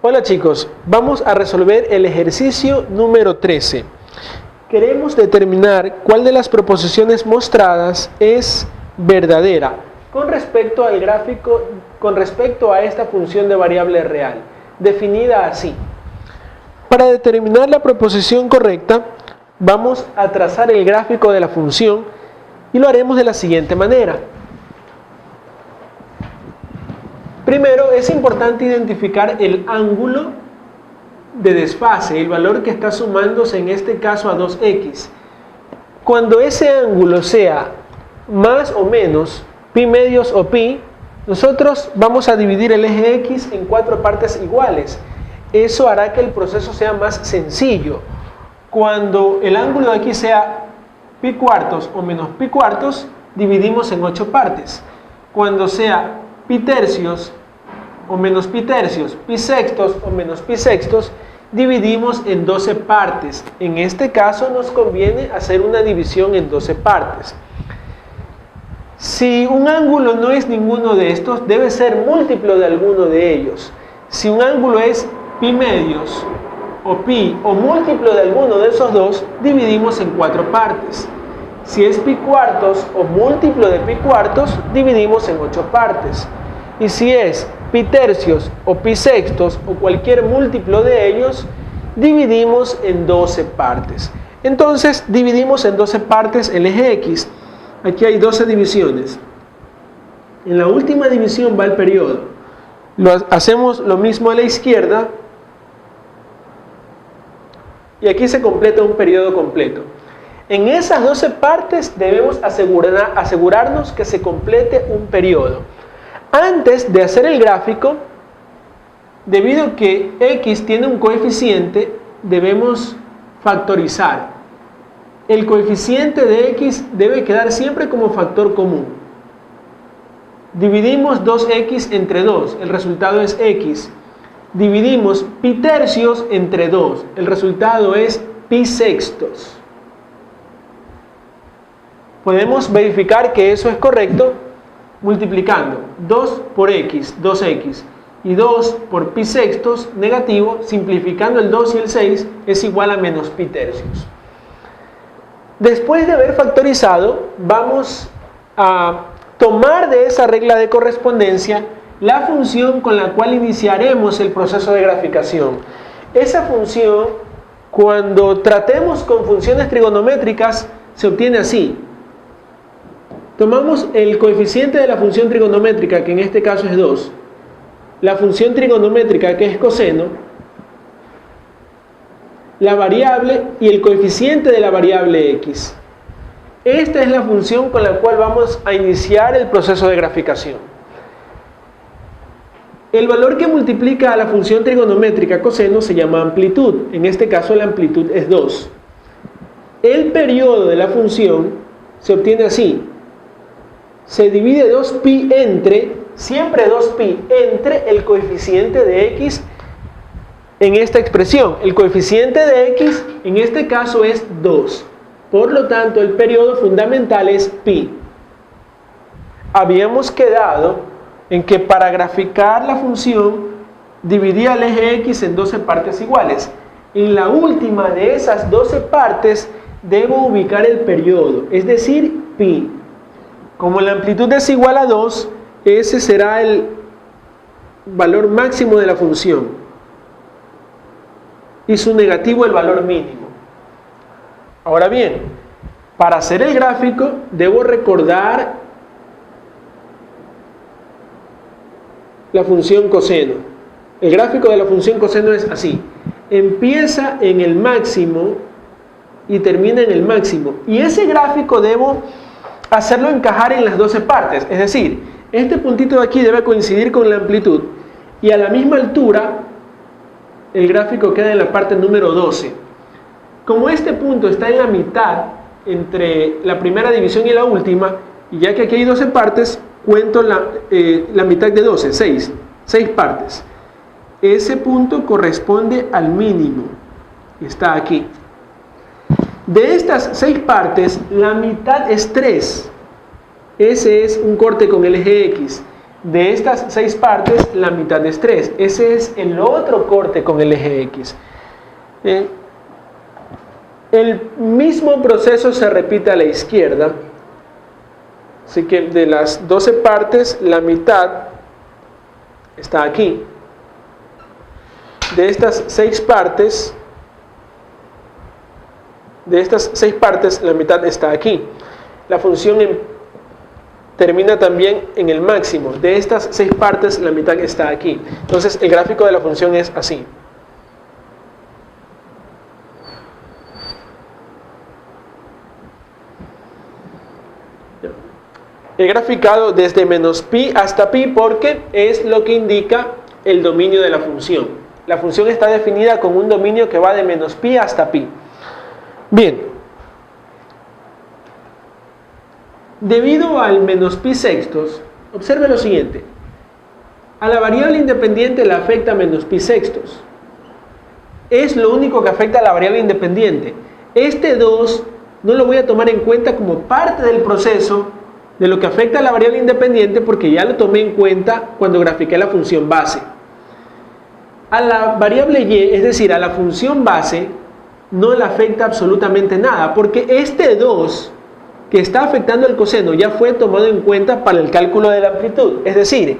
Hola chicos, vamos a resolver el ejercicio número 13. Queremos determinar cuál de las proposiciones mostradas es verdadera con respecto al gráfico, con respecto a esta función de variable real, definida así. Para determinar la proposición correcta, vamos a trazar el gráfico de la función y lo haremos de la siguiente manera. Primero, es importante identificar el ángulo de desfase, el valor que está sumándose en este caso a 2x. Cuando ese ángulo sea más o menos pi medios o pi, nosotros vamos a dividir el eje x en 4 partes iguales. Eso hará que el proceso sea más sencillo. Cuando el ángulo de aquí sea pi cuartos o menos pi cuartos, dividimos en 8 partes. Cuando sea pi tercios o menos pi tercios, pi sextos o menos pi sextos, dividimos en 12 partes. En este caso nos conviene hacer una división en 12 partes. Si un ángulo no es ninguno de estos, debe ser múltiplo de alguno de ellos. Si un ángulo es pi medios o pi o múltiplo de alguno de esos dos, dividimos en 4 partes. Si es pi cuartos o múltiplo de pi cuartos, dividimos en 8 partes. Y si es pi tercios o pi sextos o cualquier múltiplo de ellos, dividimos en 12 partes. Entonces dividimos en 12 partes el eje x. Aquí hay 12 divisiones. En la última división va el periodo. Hacemos lo mismo a la izquierda y aquí se completa un periodo completo. En esas 12 partes debemos asegurarnos que se complete un periodo. Antes de hacer el gráfico, debido a que x tiene un coeficiente, debemos factorizar. El coeficiente de x debe quedar siempre como factor común. Dividimos 2x entre 2, el resultado es x. Dividimos pi tercios entre 2, el resultado es pi sextos. Podemos verificar que eso es correcto multiplicando 2 por x, 2x, y 2 por pi sextos, negativo, simplificando el 2 y el 6, es igual a menos pi tercios. Después de haber factorizado, vamos a tomar de esa regla de correspondencia la función con la cual iniciaremos el proceso de graficación. Esa función, cuando tratemos con funciones trigonométricas, se obtiene así. Tomamos el coeficiente de la función trigonométrica, que en este caso es 2, la función trigonométrica, que es coseno, la variable y el coeficiente de la variable x. Esta es la función con la cual vamos a iniciar el proceso de graficación. El valor que multiplica a la función trigonométrica coseno se llama amplitud. En este caso la amplitud es 2. El periodo de la función se obtiene así. Se divide 2pi entre, siempre 2pi entre el coeficiente de x en esta expresión. El coeficiente de x en este caso es 2. Por lo tanto, el periodo fundamental es pi. Habíamos quedado en que para graficar la función dividía el eje x en 12 partes iguales. En la última de esas 12 partes debo ubicar el periodo, es decir, pi. Como la amplitud es igual a 2, ese será el valor máximo de la función y su negativo el valor mínimo. Ahora bien, para hacer el gráfico debo recordar la función coseno. El gráfico de la función coseno es así. Empieza en el máximo y termina en el máximo. Y ese gráfico debo hacerlo encajar en las 12 partes. Es decir, este puntito de aquí debe coincidir con la amplitud. Y a la misma altura, el gráfico queda en la parte número 12. Como este punto está en la mitad entre la primera división y la última, y ya que aquí hay 12 partes, cuento la mitad de 12, 6 partes. Ese punto corresponde al mínimo, está aquí. De estas 6 partes, la mitad es 3. Ese es un corte con el eje x. De estas 6 partes, la mitad es 3. Ese es el otro corte con el eje X. El mismo proceso se repite a la izquierda. Así que de las 12 partes, la mitad está aquí. De estas 6 partes, la mitad está aquí. La función termina también en el máximo. De estas 6 partes, la mitad está aquí. Entonces, el gráfico de la función es así. He graficado desde menos pi hasta pi porque es lo que indica el dominio de la función. La función está definida con un dominio que va de menos pi hasta pi. Bien. Debido al menos pi sextos, observe lo siguiente. A la variable independiente le afecta menos pi sextos. Es lo único que afecta a la variable independiente. Este 2 no lo voy a tomar en cuenta como parte del proceso de lo que afecta a la variable independiente porque ya lo tomé en cuenta cuando grafiqué la función base. A la variable y, es decir, a la función base, no le afecta absolutamente nada porque este 2 que está afectando el coseno ya fue tomado en cuenta para el cálculo de la amplitud. Es decir,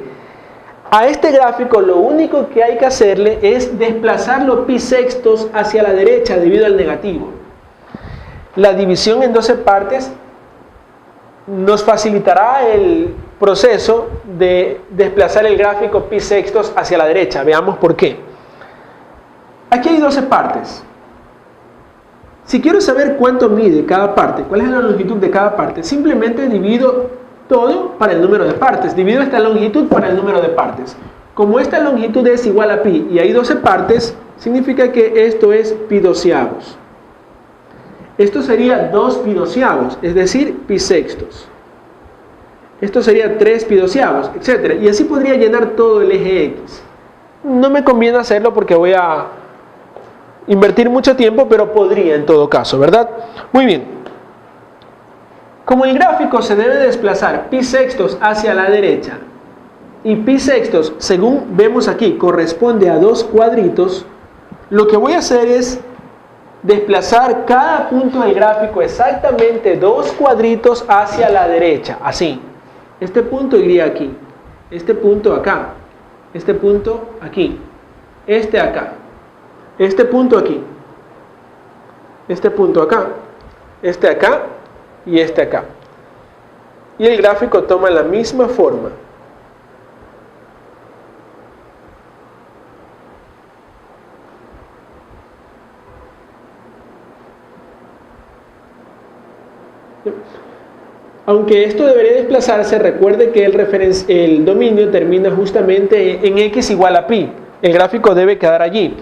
a este gráfico lo único que hay que hacerle es desplazarlo pi sextos hacia la derecha debido al negativo. La división en 12 partes nos facilitará el proceso de desplazar el gráfico pi sextos hacia la derecha. Veamos por qué. Aquí hay 12 partes. Si quiero saber cuánto mide cada parte, cuál es la longitud de cada parte, simplemente divido todo para el número de partes. Divido esta longitud para el número de partes. Como esta longitud es igual a pi y hay 12 partes, significa que esto es pi doceavos. Esto sería 2 pi doceavos, es decir, pi sextos. Esto sería 3 pi doceavos, etc. Y así podría llenar todo el eje X. No me conviene hacerlo porque voy a invertir mucho tiempo, pero podría en todo caso, ¿verdad? Muy bien. Como el gráfico se debe desplazar pi sextos hacia la derecha y pi sextos, según vemos aquí, corresponde a 2 cuadritos, lo que voy a hacer es desplazar cada punto del gráfico exactamente 2 cuadritos hacia la derecha, así. Este punto iría aquí, este punto acá, este punto aquí, este acá, este punto aquí, este punto acá, este acá y este acá. Y el gráfico toma la misma forma. Aunque esto debería desplazarse, recuerde que el dominio termina justamente en x igual a pi. El gráfico debe quedar allí.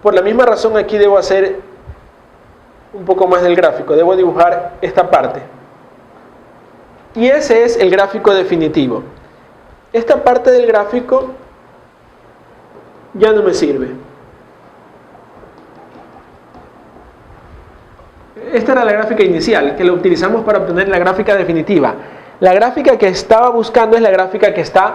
Por la misma razón aquí debo hacer un poco más del gráfico. Debo dibujar esta parte. Y ese es el gráfico definitivo. Esta parte del gráfico ya no me sirve. Esta era la gráfica inicial, que la utilizamos para obtener la gráfica definitiva. La gráfica que estaba buscando es la gráfica que está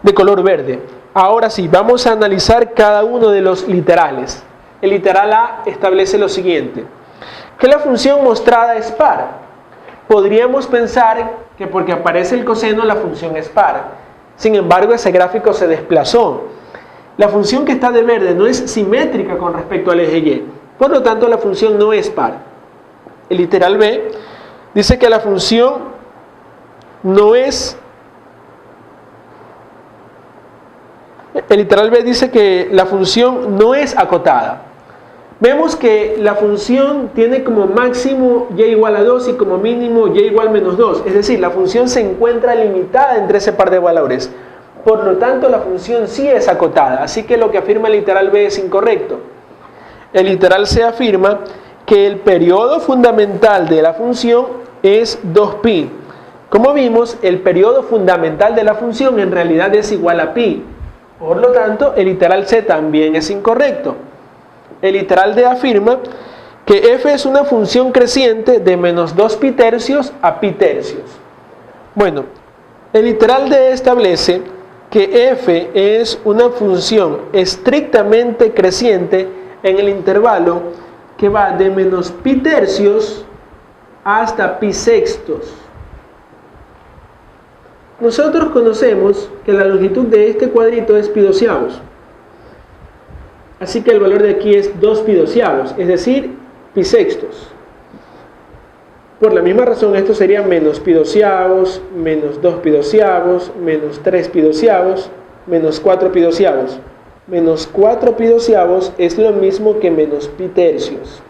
de color verde. Ahora sí, vamos a analizar cada uno de los literales. El literal A establece lo siguiente: que la función mostrada es par. Podríamos pensar que porque aparece el coseno la función es par. Sin embargo, ese gráfico se desplazó. La función que está de verde no es simétrica con respecto al eje Y. Por lo tanto, la función no es par. El literal B dice que la función no es... El literal B dice que la función no es acotada. Vemos que la función tiene como máximo y igual a 2 y como mínimo y igual a menos 2. Es decir, la función se encuentra limitada entre ese par de valores. Por lo tanto, la función sí es acotada. Así que lo que afirma el literal B es incorrecto. El literal C afirma que el periodo fundamental de la función es 2pi. Como vimos, el periodo fundamental de la función en realidad es igual a pi. Por lo tanto, el literal C también es incorrecto. El literal D afirma que f es una función creciente de menos 2 pi tercios a pi tercios. Bueno, El literal D establece que f es una función estrictamente creciente en el intervalo que va de menos pi tercios hasta pi sextos. Nosotros conocemos que la longitud de este cuadrito es pi doceavos. Así que el valor de aquí es 2 pi doceavos, es decir, pi sextos. Por la misma razón, esto sería menos pi doceavos, menos 2 pi doceavos, menos 3 pi doceavos, menos 4 pi doceavos. Menos 4 pi doceavos es lo mismo que menos pi tercios.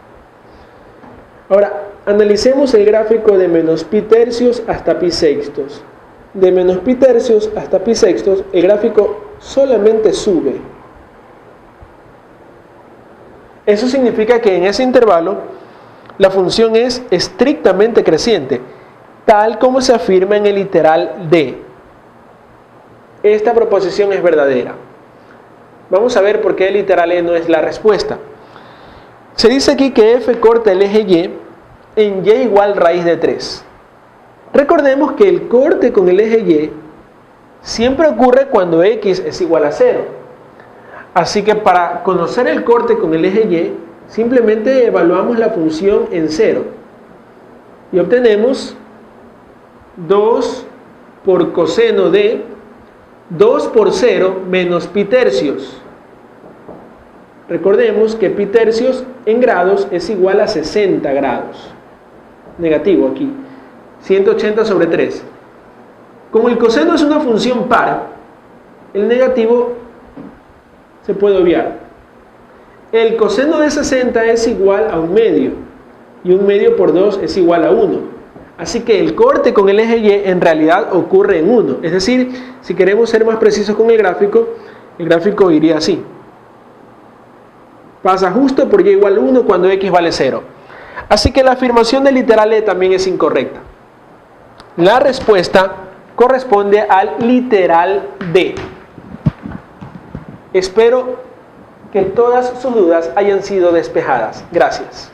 Ahora, analicemos el gráfico de menos pi tercios hasta pi sextos. De menos pi tercios hasta pi sextos, el gráfico solamente sube. Eso significa que en ese intervalo la función es estrictamente creciente, tal como se afirma en el literal D. Esta proposición es verdadera. Vamos a ver por qué el literal E no es la respuesta. Se dice aquí que f corta el eje Y en Y igual raíz de 3. Recordemos que el corte con el eje Y siempre ocurre cuando x es igual a 0. Así que para conocer el corte con el eje Y, simplemente evaluamos la función en 0. Y obtenemos 2 por coseno de 2 por 0 menos pi tercios. Recordemos que pi tercios en grados es igual a 60 grados. Negativo aquí. 180 sobre 3. Como el coseno es una función par, el negativo se puede obviar. El coseno de 60 es igual a 1/2. Y 1/2 por 2 es igual a 1. Así que el corte con el eje Y en realidad ocurre en 1. Es decir, si queremos ser más precisos con el gráfico iría así. Pasa justo por Y igual a 1 cuando x vale 0. Así que la afirmación del literal E también es incorrecta. La respuesta corresponde al literal D. Espero que todas sus dudas hayan sido despejadas. Gracias.